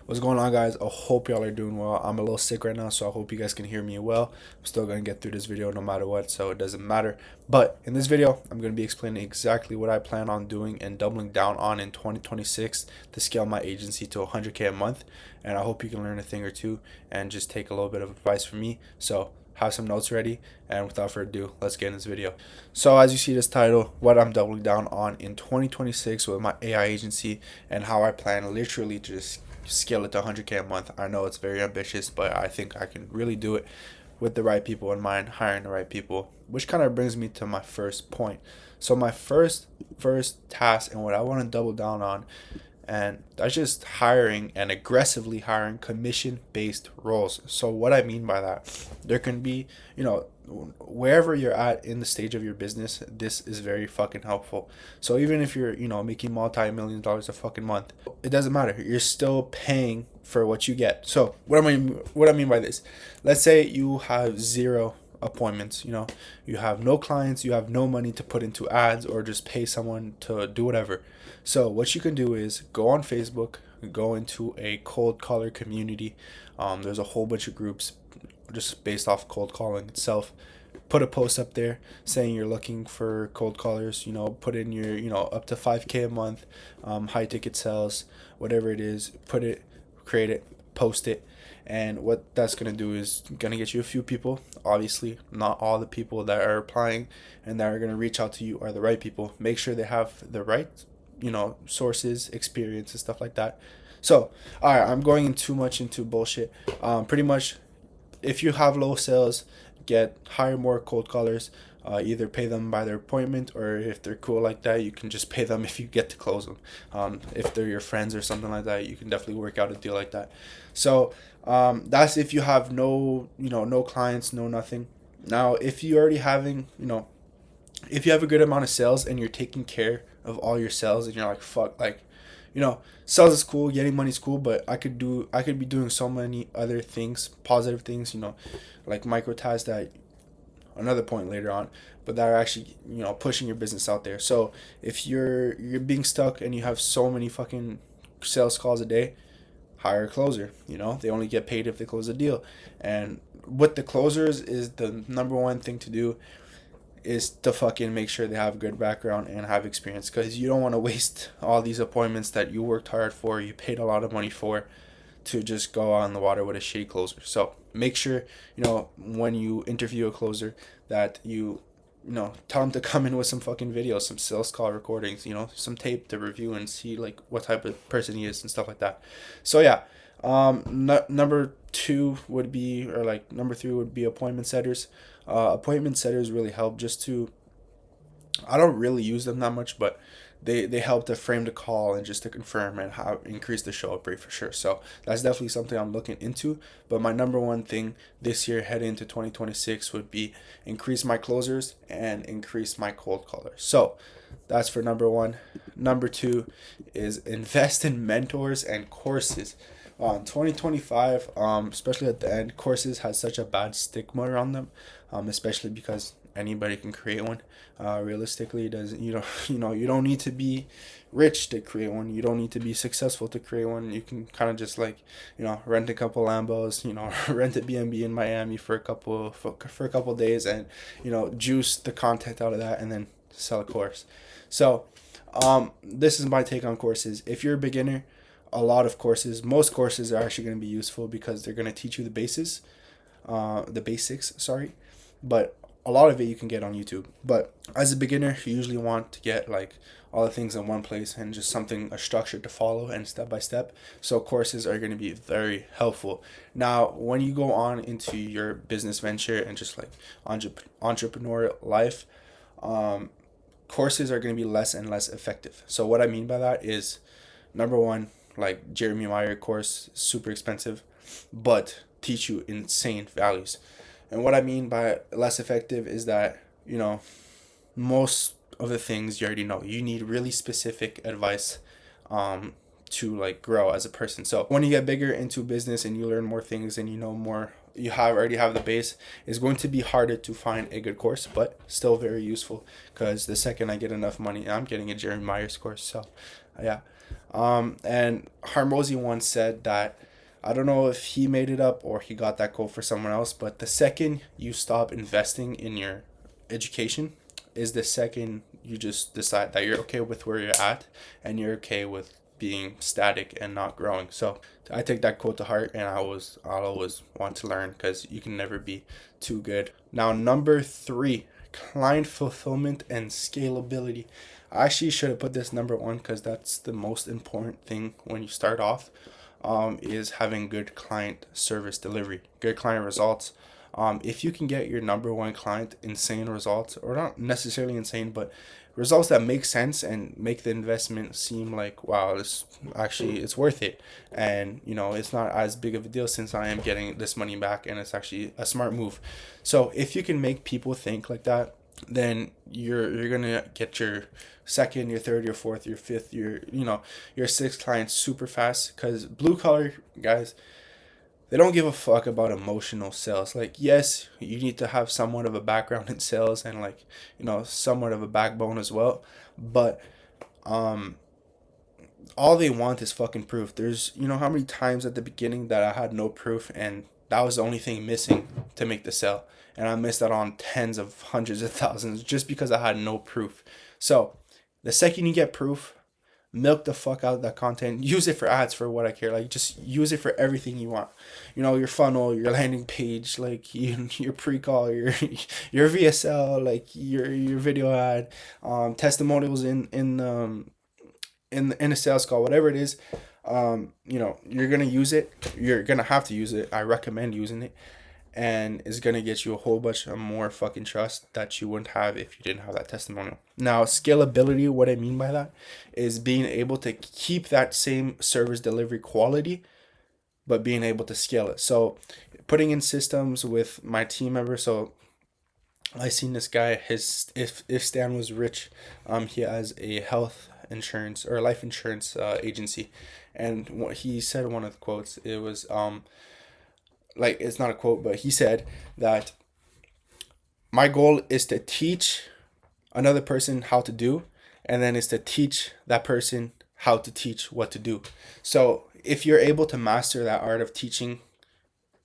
What's going on, guys? I hope y'all are doing well. I'm a little sick right now, so I hope you guys can hear me well. I'm still going to get through this video no matter what, so it doesn't matter. But in this video, I'm going to be explaining exactly what I plan on doing and doubling down on in 2026 to scale my agency to 100K a month. And I hope you can learn a thing or two and just take a little bit of advice from me. So have some notes ready, and without further ado, let's get in this video. So as you see this title, what I'm doubling down on in 2026 with my AI agency, and how I plan literally to just scale it to 100K a month. I know it's very ambitious, but I think I can really do it with the right people in mind, hiring the right people, which kind of brings me to my first point. So my first task and what I want to double down on, and that's just hiring and aggressively hiring commission based roles. So what I mean by that, there can be, wherever you're at in the stage of your business, this is very fucking helpful. So even if you're, making multi-million dollars a fucking month, it doesn't matter. You're still paying for what you get. So what I mean by this, let's say you have zero appointments, you have no clients, you have no money to put into ads or just pay someone to do whatever. So what you can do is go on Facebook, go into a cold caller community. There's a whole bunch of groups just based off cold calling itself. Put a post up there saying you're looking for cold callers. Put in your up to 5K a month, high ticket sales, whatever it is. Put it, create it, post it, and what that's gonna do is gonna get you a few people. Obviously, not all the people that are applying and that are gonna reach out to you are the right people. Make sure they have the right sources, experience, and stuff like that. So all right, I'm going in too much into bullshit. Pretty much, if you have low sales, hire more cold callers. Either pay them by their appointment, or if they're cool like that, you can just pay them if you get to close them. If they're your friends or something like that, you can definitely work out a deal like that. So that's if you have no clients, no nothing. Now if you already having, if you have a good amount of sales and you're taking care of all your sales, and you're like, fuck, like, sales is cool, getting money is cool, but I could be doing so many other things, positive things, like micro tasks that, another point later on, but that are actually, pushing your business out there. So if you're being stuck and you have so many fucking sales calls a day, hire a closer. They only get paid if they close a deal. And with the closers, is the number one thing to do is to fucking make sure they have good background and have experience, because you don't want to waste all these appointments that you worked hard for, you paid a lot of money for, to just go on the water with a shitty closer. So make sure, when you interview a closer, that tell them to come in with some fucking videos, some sales call recordings, some tape to review and see like what type of person he is and stuff like that. So yeah, number two would be, or like number three would be appointment setters. Appointment setters really help just to, I don't really use them that much, but they help to frame the call and just to confirm and how increase the show up rate for sure. So that's definitely something I'm looking into. But my number one thing this year heading into 2026 would be increase my closers and increase my cold callers. So that's for number one. Number two is invest in mentors and courses. 2025, especially at the end, courses has such a bad stigma around them, especially because anybody can create one. Realistically, it doesn't, you don't need to be rich to create one. You don't need to be successful to create one. You can kind of just like, rent a couple Lambos, rent a B&B in Miami for a couple days, and juice the content out of that, and then sell a course. So this is my take on courses. If you're a beginner, most courses are actually going to be useful because they're going to teach you the basics, sorry. But a lot of it you can get on YouTube. But as a beginner, you usually want to get like all the things in one place and just something, a structure to follow and step by step. So courses are going to be very helpful. Now, when you go on into your business venture and just like entrepreneurial life, courses are going to be less and less effective. So what I mean by that is, number one, like Jeremy Meyer course, super expensive, but teach you insane values. And what I mean by less effective is that, most of the things you already know. You need really specific advice to like grow as a person. So when you get bigger into business and you learn more things and you know more, already have the base, it's going to be harder to find a good course, but still very useful, because the second I get enough money, I'm getting a Jeremy Myers course. So Yeah. And Harmozy once said that, I don't know if he made it up or he got that quote for someone else, but the second you stop investing in your education is the second you just decide that you're okay with where you're at and you're okay with being static and not growing. So I take that quote to heart, and I'll always want to learn because you can never be too good. Now, number three, client fulfillment and scalability. I actually should have put this number one because that's the most important thing when you start off, is having good client service delivery, good client results. If you can get your number one client insane results, or not necessarily insane, but results that make sense and make the investment seem like, wow, this actually it's worth it, and it's not as big of a deal since I am getting this money back, and it's actually a smart move. So if you can make people think like that, then you're gonna get your second, your third, your fourth, your fifth, your sixth clients super fast. Because blue collar guys, they don't give a fuck about emotional sales. Like, yes, you need to have somewhat of a background in sales and, like, somewhat of a backbone as well. But all they want is fucking proof. There's, how many times at the beginning that I had no proof, and that was the only thing missing to make the sale. And I missed out on tens of hundreds of thousands just because I had no proof. So the second you get proof, milk the fuck out of that content. Use it for ads, for what I care. Like, just use it for everything you want. Your funnel, your landing page, like your pre-call, your VSL, like your video ad, testimonials in a sales call, whatever it is. You're gonna use it. You're gonna have to use it. I recommend using it, and it's gonna get you a whole bunch of more fucking trust that you wouldn't have if you didn't have that testimonial. Now, scalability, what I mean by that is being able to keep that same service delivery quality, but being able to scale it. So putting in systems with my team members. So I seen this guy, his if Stan was rich, he has a health insurance or life insurance agency, and what he said, one of the quotes, it was like, it's not a quote, but he said that my goal is to teach another person how to do, and then is to teach that person how to teach what to do. So if you're able to master that art of teaching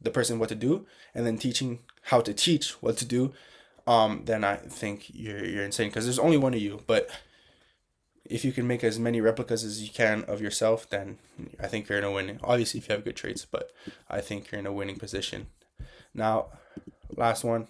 the person what to do and then teaching how to teach what to do, then I think you're insane, because there's only one of you. But if you can make as many replicas as you can of yourself, then I think you're in a winning. Obviously, if you have good traits, but I think you're in a winning position. Now, last one,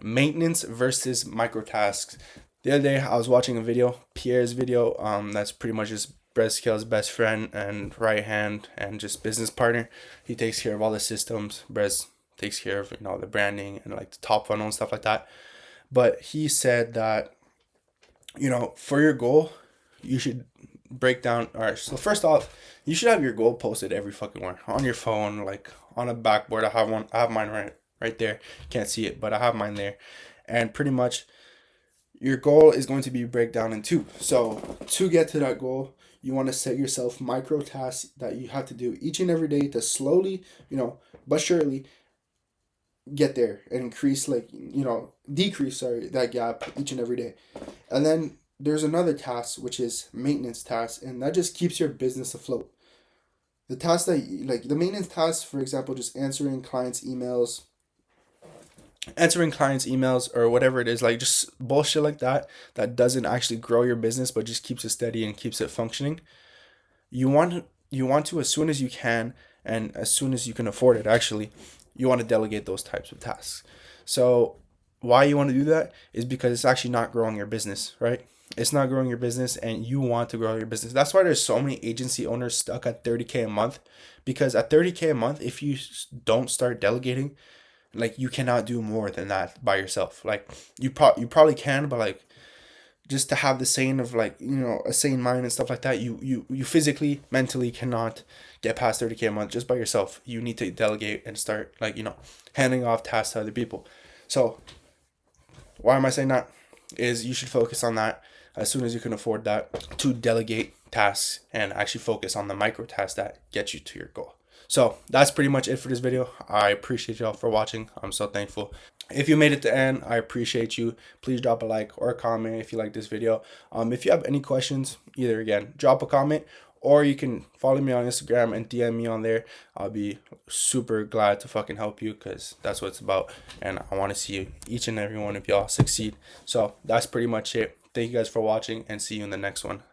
maintenance versus micro tasks. The other day, I was watching a video, Pierre's video. That's pretty much just Brezkale's best friend and right hand and just business partner. He takes care of all the systems. Brez takes care of the branding and like the top funnel and stuff like that. But he said that for your goal, you should break down. All right, so first off, you should have your goal posted every fucking where on your phone, like on a backboard. I have mine right there. Can't see it, but I have mine there, and pretty much your goal is going to be break down in two. So to get to that goal, you want to set yourself micro tasks that you have to do each and every day to slowly, but surely get there and increase, decrease, that gap each and every day. And then there's another task, which is maintenance task, and that just keeps your business afloat. The task that, like the maintenance task, for example, just answering clients' emails or whatever it is, like just bullshit like that doesn't actually grow your business but just keeps it steady and keeps it functioning. You want to, as soon as you can and as soon as you can afford it, actually, you want to delegate those types of tasks. So why you want to do that is because it's actually not growing your business, right? It's not growing your business, and you want to grow your business. That's why there's so many agency owners stuck at 30K a month, because at 30K a month, if you don't start delegating, like, you cannot do more than that by yourself. Like, you probably can, but like, just to have the sane of, like, a sane mind and stuff like that, you physically, mentally cannot get past 30K a month just by yourself. You need to delegate and start, like, handing off tasks to other people. So why am I saying that? Is you should focus on that as soon as you can afford that, to delegate tasks and actually focus on the micro tasks that get you to your goal. So that's pretty much it for this video. I appreciate y'all for watching. I'm so thankful. If you made it to the end, I appreciate you. Please drop a like or a comment if you like this video. If you have any questions, either again, drop a comment, or you can follow me on Instagram and DM me on there. I'll be super glad to fucking help you, because that's what it's about. And I want to see each and every one of y'all succeed. So that's pretty much it. Thank you guys for watching, and see you in the next one.